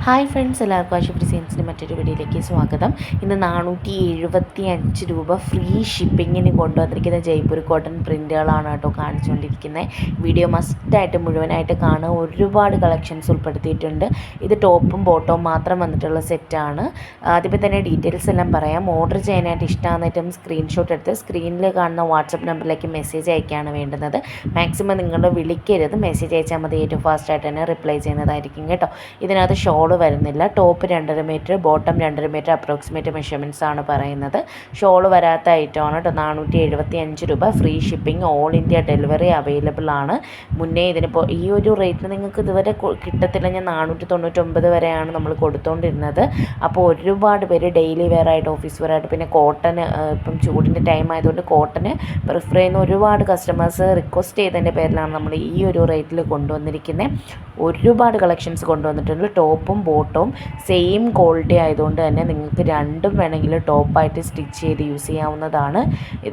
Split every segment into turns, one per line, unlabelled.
Hi friends, എല്ലാവർക്കും ആശുപത്രി സയൻസിൻ്റെ മറ്റൊരു വീഡിയോയിലേക്ക് സ്വാഗതം. ഇന്ന് 475 രൂപ ഫ്രീ ഷിപ്പിങ്ങിന് കൊണ്ടുവന്നിരിക്കുന്ന ജയ്പൂർ കോട്ടൺ പ്രിൻറ്റുകളാണ് കേട്ടോ കാണിച്ചുകൊണ്ടിരിക്കുന്നത്. വീഡിയോ മസ്റ്റായിട്ട് മുഴുവനായിട്ട് കാണുക. ഒരുപാട് കളക്ഷൻസ് ഉൾപ്പെടുത്തിയിട്ടുണ്ട്. ഇത് ടോപ്പും ബോട്ടവും മാത്രം വന്നിട്ടുള്ള സെറ്റാണ്. ആദ്യമേ തന്നെ ഡീറ്റെയിൽസ് എല്ലാം പറയാം. ഓർഡർ ചെയ്യാനായിട്ട് ഇഷ്ടമാകുന്നേറ്റം സ്ക്രീൻഷോട്ട് എടുത്ത് സ്ക്രീനിൽ കാണുന്ന വാട്സപ്പ് നമ്പറിലേക്ക് മെസ്സേജ് അയക്കുകയാണ് വേണ്ടുന്നത്. മാക്സിമം നിങ്ങൾ വിളിക്കരുത്, മെസ്സേജ് അയച്ചാൽ മതി. ഏറ്റവും ഫാസ്റ്റായിട്ട് തന്നെ റിപ്ലൈ ചെയ്യുന്നതായിരിക്കും കേട്ടോ. ഇതിനകത്ത് ഷോൾ വരുന്നില്ല. Top 2.5 metre, bottom 2.5 metre approximate measurements ആണ് പറയുന്നത്. ഷോൾ വരാത്ത ഐറ്റമാണ് കേട്ടോ. 475 രൂപ free shipping, all India delivery available ആണ്. മുന്നേ ഇതിനിപ്പോൾ ഈ ഒരു റേറ്റിന് നിങ്ങൾക്ക് ഇതുവരെ കിട്ടത്തില്ല. ഞാൻ 499 വരെയാണ് നമ്മൾ കൊടുത്തുകൊണ്ടിരുന്നത്. അപ്പോൾ ഒരുപാട് പേര് ഡെയിലി വെയർ ആയിട്ട്, ഓഫീസ് വെയർ ആയിട്ട്, പിന്നെ കോട്ടന് ഇപ്പം ചൂടിൻ്റെ ടൈം ആയതുകൊണ്ട് കോട്ടന് പ്രിഫർ ചെയ്യുന്ന ഒരുപാട് കസ്റ്റമേഴ്സ് റിക്വസ്റ്റ് ചെയ്തതിൻ്റെ പേരിലാണ് നമ്മൾ ഈ ഒരു റേറ്റിൽ കൊണ്ടുവന്നിരിക്കുന്നത്. ഒരുപാട് കളക്ഷൻസ് കൊണ്ടുവന്നിട്ടുണ്ട്. ടോപ്പും ബോട്ടവും സെയിം ക്വാളിറ്റി ആയതുകൊണ്ട് തന്നെ നിങ്ങൾക്ക് രണ്ടും വേണമെങ്കിൽ ടോപ്പായിട്ട് സ്റ്റിച്ച് ചെയ്ത് യൂസ് ചെയ്യാവുന്നതാണ്.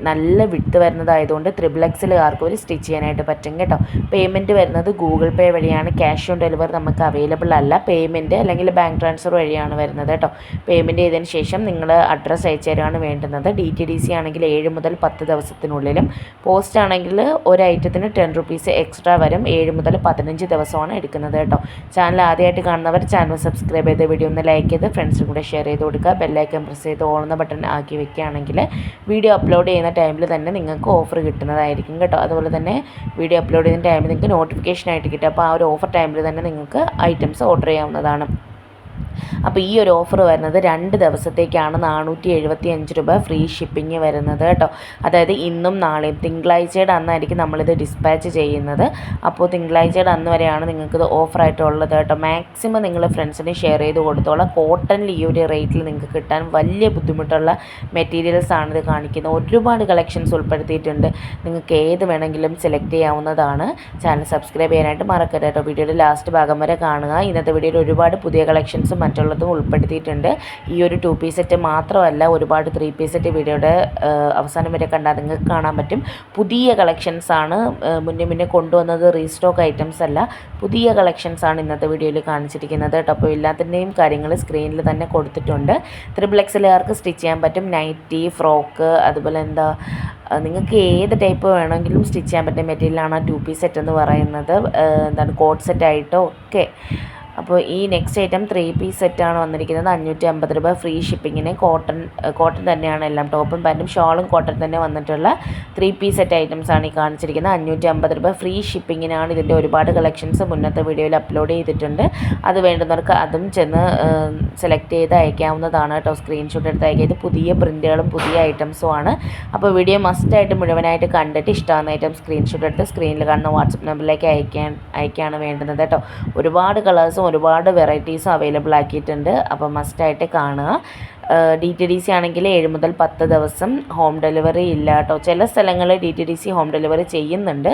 നല്ല വിട്ട് വരുന്നതായതുകൊണ്ട് XXLകാർക്ക് ഒരു സ്റ്റിച്ച് ചെയ്യാനായിട്ട് പറ്റും കേട്ടോ. പേയ്മെൻറ്റ് വരുന്നത് ഗൂഗിൾ പേ വഴിയാണ്. ക്യാഷ് ഓൺ ഡെലിവറി നമുക്ക് അവൈലബിൾ അല്ല. പേയ്മെൻറ്റ് അല്ലെങ്കിൽ ബാങ്ക് ട്രാൻസ്ഫർ വഴിയാണ് വരുന്നത് കേട്ടോ. പേയ്മെൻറ്റ് ചെയ്തതിന് ശേഷം നിങ്ങൾ അഡ്രസ്സ് അയച്ചു തരാണ് വേണ്ടുന്നത്. DTDC ആണെങ്കിൽ 7 മുതൽ 10 ദിവസത്തിനുള്ളിലും, പോസ്റ്റ് ആണെങ്കിൽ ഒരു ഐറ്റത്തിന് 10 റുപ്പീസ് എക്സ്ട്രാ വരും. 7 മുതൽ 15 ദിവസമാണ് എടുക്കുന്നത് കേട്ടോ. ചാനൽ ആദ്യമായിട്ട് കാണുന്നവർ ചാനൽ സബ്സ്ക്രൈബ് ചെയ്ത് വീഡിയോ ഒന്ന് ലൈക്ക് ചെയ്ത് ഫ്രണ്ട്സിനും കൂടെ ഷെയർ ചെയ്ത് കൊടുക്കുക. ബെല്ലൈക്കൺ പ്രസ് ചെയ്ത് ഓൾ എന്ന ബട്ടൺ ആക്കി വെക്കുകയാണെങ്കിൽ വീഡിയോ അപ്ലോഡ് ചെയ്യുന്ന ടൈമിൽ തന്നെ നിങ്ങൾക്ക് ഓഫർ കിട്ടുന്നതായിരിക്കും കേട്ടോ. അതുപോലെ തന്നെ വീഡിയോ അപ്ലോഡ് ചെയ്യുന്ന ടൈമിൽ നിങ്ങൾക്ക് നോട്ടിഫിക്കേഷൻ ആയിട്ട് കിട്ടും. അപ്പോൾ ആ ഒരു ഓഫർ ടൈമിൽ തന്നെ നിങ്ങൾക്ക് ഐറ്റംസ് ഓർഡർ ചെയ്യാവുന്നതാണ്. അപ്പോൾ ഈ ഒരു ഓഫർ വരുന്നത് 2 ദിവസത്തേക്കാണ്. 475 രൂപ ഫ്രീ ഷിപ്പിംഗ് വരുന്നത് കേട്ടോ. അതായത് ഇന്നും നാളെയും, തിങ്കളാഴ്ചയുടെ അന്നായിരിക്കും നമ്മളിത് ഡിസ്പാച്ച് ചെയ്യുന്നത്. അപ്പോൾ തിങ്കളാഴ്ചയുടെ അന്ന് വരെയാണ് നിങ്ങൾക്കിത് ഓഫറായിട്ടുള്ളത് കേട്ടോ. മാക്സിമം നിങ്ങൾ ഫ്രണ്ട്സിന് ഷെയർ ചെയ്ത് കൊടുത്തോളാം. കോട്ടണിൽ ഈ ഒരു റേറ്റിൽ നിങ്ങൾക്ക് കിട്ടാൻ വലിയ ബുദ്ധിമുട്ടുള്ള മെറ്റീരിയൽസാണ് ഇത് കാണിക്കുന്നത്. ഒരുപാട് കളക്ഷൻസ് ഉൾപ്പെടുത്തിയിട്ടുണ്ട്. നിങ്ങൾക്ക് ഏത് വേണമെങ്കിലും സെലക്ട് ചെയ്യാവുന്നതാണ്. ചാനൽ സബ്സ്ക്രൈബ് ചെയ്യാനായിട്ട് മറക്കരുത് കേട്ടോ. വീഡിയോയുടെ ലാസ്റ്റ് ഭാഗം വരെ കാണുക. ഇന്നത്തെ വീഡിയോയിൽ ഒരുപാട് പുതിയ കളക്ഷൻസും മറ്റുള്ളതും ഉൾപ്പെടുത്തിയിട്ടുണ്ട്. ഈ ഒരു 2 പീസ് സെറ്റ് മാത്രമല്ല, ഒരുപാട് 3 പീസ് സെറ്റ് വീഡിയോയുടെ അവസാനം വരെ കണ്ടാൽ നിങ്ങൾക്ക് കാണാൻ പറ്റും. പുതിയ കളക്ഷൻസാണ് മുന്നേ കൊണ്ടുവന്നത്. റീസ്റ്റോക്ക് ഐറ്റംസ് അല്ല, പുതിയ കളക്ഷൻസാണ് ഇന്നത്തെ വീഡിയോയിൽ കാണിച്ചിരിക്കുന്നത് കേട്ടോ. അപ്പോൾ എല്ലാത്തിൻ്റെയും കാര്യങ്ങൾ സ്ക്രീനിൽ തന്നെ കൊടുത്തിട്ടുണ്ട്. XXLകാർക്ക് സ്റ്റിച്ച് ചെയ്യാൻ പറ്റും. നൈറ്റി, ഫ്രോക്ക്, അതുപോലെ നിങ്ങൾക്ക് ഏത് ടൈപ്പ് വേണമെങ്കിലും സ്റ്റിച്ച് ചെയ്യാൻ പറ്റിയ മെറ്റീരിയലാണ് 2 പീസ് സെറ്റ് എന്ന് പറയുന്നത്. കോട്ട് സെറ്റായിട്ടോ ഒക്കെ. അപ്പോൾ ഈ നെക്സ്റ്റ് ഐറ്റം 3 പീസ് സെറ്റാണ് വന്നിരിക്കുന്നത്. 550 രൂപ ഫ്രീ ഷിപ്പിങ്ങിന്. കോട്ടൺ തന്നെയാണ് എല്ലാം. ടോപ്പും പാൻറ്റും ഷോളും കോട്ടൺ തന്നെ വന്നിട്ടുള്ള 3 പീസ് സെറ്റ് ഐറ്റംസാണ് ഈ കാണിച്ചിരിക്കുന്നത്. 550 രൂപ ഫ്രീ ഷിപ്പിങ്ങിനാണ്. ഇതിൻ്റെ ഒരുപാട് കളക്ഷൻസ് മുന്നത്തെ വീഡിയോയിൽ അപ്ലോഡ് ചെയ്തിട്ടുണ്ട്. അത് വേണ്ടുന്നവർക്ക് അതും ചെന്ന് സെലക്ട് ചെയ്ത് അയക്കാവുന്നതാണ് കേട്ടോ. സ്ക്രീൻഷോട്ട് എടുത്ത് അയക്കുക. ഇത് പുതിയ പ്രിൻറ്റുകളും പുതിയ ഐറ്റംസും ആണ്. അപ്പോൾ വീഡിയോ മസ്റ്റായിട്ട് മുഴുവനായിട്ട് കണ്ടിട്ട് ഇഷ്ടമാകുന്ന ഐറ്റം സ്ക്രീൻഷോട്ട് എടുത്ത് സ്ക്രീനിൽ കാണുന്ന വാട്സപ്പ് നമ്പറിലേക്ക് അയക്കുകയാണ് വേണ്ടുന്നത് കേട്ടോ. ഒരുപാട് കളേഴ്സും ഒരുപാട് വെറൈറ്റീസും അവൈലബിൾ ആക്കിയിട്ടുണ്ട്. അപ്പോൾ മസ്റ്റായിട്ട് കാണുക. DTDC ആണെങ്കിൽ 7 മുതൽ 10 ദിവസം ഹോം ഡെലിവറി ഇല്ല കേട്ടോ. ചില സ്ഥലങ്ങളിൽ DTDC ഹോം ഡെലിവറി ചെയ്യുന്നുണ്ട്,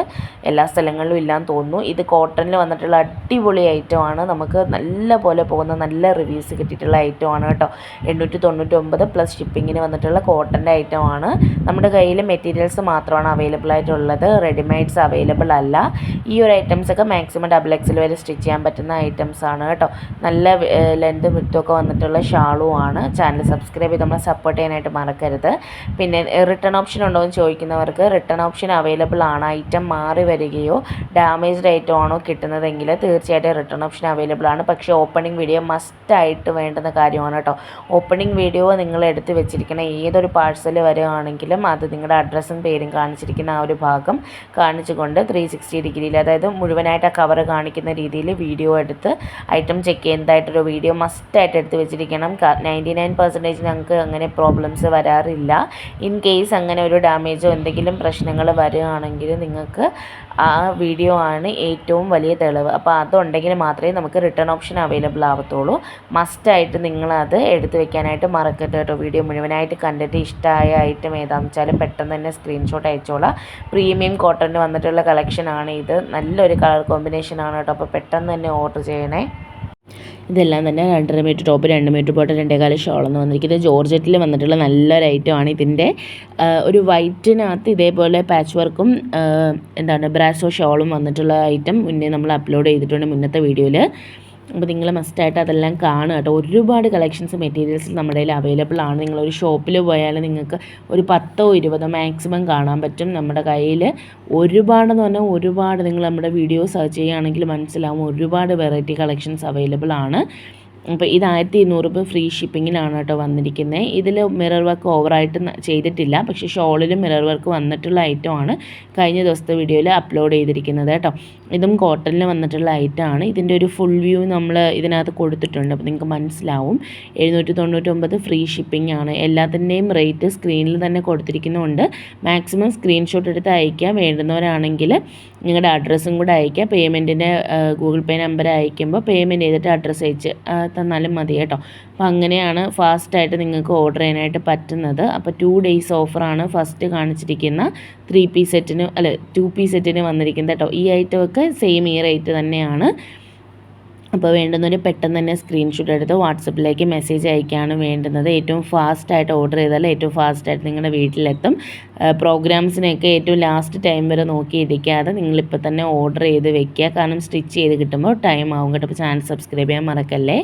എല്ലാ സ്ഥലങ്ങളിലും ഇല്ലയെന്ന് തോന്നുന്നു. ഇത് കോട്ടണിൽ വന്നിട്ടുള്ള അടിപൊളി ഐറ്റമാണ്. നമുക്ക് നല്ല പോലെ പോകുന്ന നല്ല റിവ്യൂസ് കിട്ടിയിട്ടുള്ള ഐറ്റമാണ് കേട്ടോ. 899 പ്ലസ് ഷിപ്പിങ്ങിന് വന്നിട്ടുള്ള കോട്ടൻ്റെ ഐറ്റമാണ്. നമ്മുടെ കയ്യിൽ മെറ്റീരിയൽസ് മാത്രമാണ് അവൈലബിൾ ആയിട്ടുള്ളത്. റെഡിമെയ്ഡ്സ് അവൈലബിൾ അല്ല. ഈ ഒരു ഐറ്റംസൊക്കെ മാക്സിമം XXL വരെ സ്റ്റിച്ച് ചെയ്യാൻ പറ്റുന്ന ഐറ്റംസാണ് കേട്ടോ. നല്ല ലെന്തും വിട്ടുമൊക്കെ വന്നിട്ടുള്ള ഷാളുമാണ്. ചാനൽ സബ്സ്ക്രൈബ് ചെയ്ത് നമ്മളെ സപ്പോർട്ട് ചെയ്യാനായിട്ട് മറക്കരുത്. പിന്നെ റിട്ടേൺ ഓപ്ഷൻ ഉണ്ടോ എന്ന് ചോദിക്കുന്നവർക്ക് റിട്ടേൺ ഓപ്ഷൻ അവൈലബിൾ ആണ്. ഐറ്റം മാറി വരികയോ ഡാമേജ്ഡ് ഐറ്റം ആണോ കിട്ടുന്നതെങ്കിൽ തീർച്ചയായിട്ടും റിട്ടേൺ ഓപ്ഷൻ അവൈലബിൾ ആണ്. പക്ഷേ ഓപ്പണിംഗ് വീഡിയോ മസ്റ്റായിട്ട് വേണ്ടുന്ന കാര്യമാണ് കേട്ടോ. ഓപ്പണിംഗ് വീഡിയോ നിങ്ങൾ എടുത്ത് വെച്ചിരിക്കുന്ന ഏതൊരു പാഴ്സൽ വരികയാണെങ്കിലും അത് നിങ്ങളുടെ അഡ്രസ്സും പേരും കാണിച്ചിരിക്കുന്ന ആ ഒരു ഭാഗം കാണിച്ചുകൊണ്ട് 360 ഡിഗ്രിയിൽ, അതായത് മുഴുവനായിട്ട് ആ കവർ കാണിക്കുന്ന രീതിയിൽ വീഡിയോ എടുത്ത് ഐറ്റം ചെക്ക് ചെയ്യുന്നതായിട്ടൊരു വീഡിയോ മസ്റ്റായിട്ട് എടുത്ത് വെച്ചിരിക്കണം. 99% ഞങ്ങൾക്ക് അങ്ങനെ പ്രോബ്ലംസ് വരാറില്ല. ഇൻ കേസ് അങ്ങനെ ഒരു ഡാമേജോ എന്തെങ്കിലും പ്രശ്നങ്ങൾ വരികയാണെങ്കിൽ നിങ്ങൾക്ക് ആ വീഡിയോ ആണ് ഏറ്റവും വലിയ തെളിവ്. അപ്പോൾ അതുണ്ടെങ്കിൽ മാത്രമേ നമുക്ക് റിട്ടേൺ ഓപ്ഷൻ അവൈലബിൾ ആവത്തുള്ളൂ. മസ്റ്റായിട്ട് നിങ്ങളത് എടുത്ത് വെക്കാനായിട്ട് മറക്കരുത് കേട്ടോ. വീഡിയോ മുഴുവനായിട്ട് കണ്ടിട്ട് ഇഷ്ടമായ ഐറ്റം ഏതാണെന്ന് വെച്ചാൽ പെട്ടെന്ന് തന്നെ സ്ക്രീൻഷോട്ട് അയച്ചോളാം. പ്രീമിയം കോട്ടണിൽ വന്നിട്ടുള്ള കളക്ഷനാണ് ഇത്. നല്ലൊരു കളർ കോമ്പിനേഷനാണ് കേട്ടോ. അപ്പോൾ പെട്ടെന്ന് തന്നെ ഓർഡർ ചെയ്യണേ. ഇതെല്ലാം തന്നെ 2.5 മീറ്റർ ടോപ്പ്, 2 മീറ്റർ ബോട്ടം, 2.25 ഷോളെന്ന് വന്നിരിക്കുന്നത്. ജോർജറ്റിൽ വന്നിട്ടുള്ള നല്ലൊരു ഐറ്റമാണ്. ഇതിൻ്റെ ഒരു വൈറ്റിനകത്ത് ഇതേപോലെ പാച്ച് വർക്കും ബ്രാസോ ഷോളും വന്നിട്ടുള്ള ഐറ്റം മുന്നേ നമ്മൾ അപ്ലോഡ് ചെയ്തിട്ടുണ്ട് മുന്നത്തെ വീഡിയോയിൽ. അപ്പോൾ നിങ്ങൾ മസ്റ്റായിട്ട് അതെല്ലാം കാണുക കേട്ടോ. ഒരുപാട് കളക്ഷൻസ് മെറ്റീരിയൽസ് നമ്മുടെ കയ്യിൽ അവൈലബിൾ ആണ്. നിങ്ങളൊരു ഷോപ്പിൽ പോയാൽ നിങ്ങൾക്ക് ഒരു 10 20 മാക്സിമം കാണാൻ പറ്റും. നമ്മുടെ കയ്യിൽ ഒരുപാടെന്ന് പറഞ്ഞാൽ ഒരുപാട്, നിങ്ങൾ നമ്മുടെ വീഡിയോ സെർച്ച് ചെയ്യുകയാണെങ്കിൽ മനസ്സിലാവും, ഒരുപാട് വെറൈറ്റി കളക്ഷൻസ് അവൈലബിൾ ആണ്. അപ്പോൾ ഇത് 1200 ഫ്രീ ഷിപ്പിങ്ങിലാണ് കേട്ടോ വന്നിരിക്കുന്നത്. ഇതിൽ മിറർ വർക്ക് ഓവറായിട്ട് ചെയ്തിട്ടില്ല, പക്ഷേ ഷോളിലും മിറർ വർക്ക് വന്നിട്ടുള്ള ഐറ്റമാണ് കഴിഞ്ഞ ദിവസത്തെ വീഡിയോയിൽ അപ്ലോഡ് ചെയ്തിരിക്കുന്നത് കേട്ടോ. ഇതും കോട്ടണിൽ വന്നിട്ടുള്ള ഐറ്റമാണ്. ഇതിൻ്റെ ഒരു ഫുൾ വ്യൂ നമ്മൾ ഇതിനകത്ത് കൊടുത്തിട്ടുണ്ട്, അപ്പോൾ നിങ്ങൾക്ക് മനസ്സിലാവും. 799 ഫ്രീ ഷിപ്പിംഗ് ആണ്. എല്ലാത്തിൻ്റെയും റേറ്റ് സ്ക്രീനിൽ തന്നെ കൊടുത്തിരിക്കുന്നുണ്ട്. മാക്സിമം സ്ക്രീൻഷോട്ട് എടുത്ത് അയക്കുക. വേണ്ടുന്നവരാണെങ്കിൽ നിങ്ങളുടെ അഡ്രസ്സും കൂടെ അയക്കുക. പേയ്മെൻറ്റിൻ്റെ ഗൂഗിൾ പേ നമ്പർ അയക്കുമ്പോൾ പേയ്മെൻറ്റ് ചെയ്തിട്ട് അഡ്രസ്സ് അയച്ച് തന്നാലും മതി കേട്ടോ. അപ്പോൾ അങ്ങനെയാണ് ഫാസ്റ്റായിട്ട് നിങ്ങൾക്ക് ഓർഡർ ചെയ്യാനായിട്ട് പറ്റുന്നത്. അപ്പോൾ 2 days ഓഫറാണ് ഫസ്റ്റ് കാണിച്ചിരിക്കുന്ന 3 പീസ് സെറ്റിന് 2 പീസ് സെറ്റിന് വന്നിരിക്കുന്നത് കേട്ടോ. ഈ ഐറ്റമൊക്കെ സെയിം ഈ റേറ്റ് തന്നെയാണ്. അപ്പോൾ വേണ്ടുന്നവർ പെട്ടെന്ന് തന്നെ സ്ക്രീൻഷോട്ട് എടുത്ത് വാട്സപ്പിലേക്ക് മെസ്സേജ് അയക്കുകയാണ് വേണ്ടുന്നത്. ഏറ്റവും ഫാസ്റ്റായിട്ട് ഓർഡർ ചെയ്താൽ ഏറ്റവും ഫാസ്റ്റായിട്ട് നിങ്ങളുടെ വീട്ടിലെത്തും. പ്രോഗ്രാംസിനൊക്കെ ഏറ്റവും ലാസ്റ്റ് ടൈം വരെ നോക്കിയിരിക്കാതെ നിങ്ങളിപ്പോൾ തന്നെ ഓർഡർ ചെയ്ത് വെക്കുക. കാരണം സ്റ്റിച്ച് ചെയ്ത് കിട്ടുമ്പോൾ ടൈം ആവും കേട്ടോ. അപ്പോൾ ചാനൽ സബ്സ്ക്രൈബ് ചെയ്യാൻ മറക്കല്ലേ.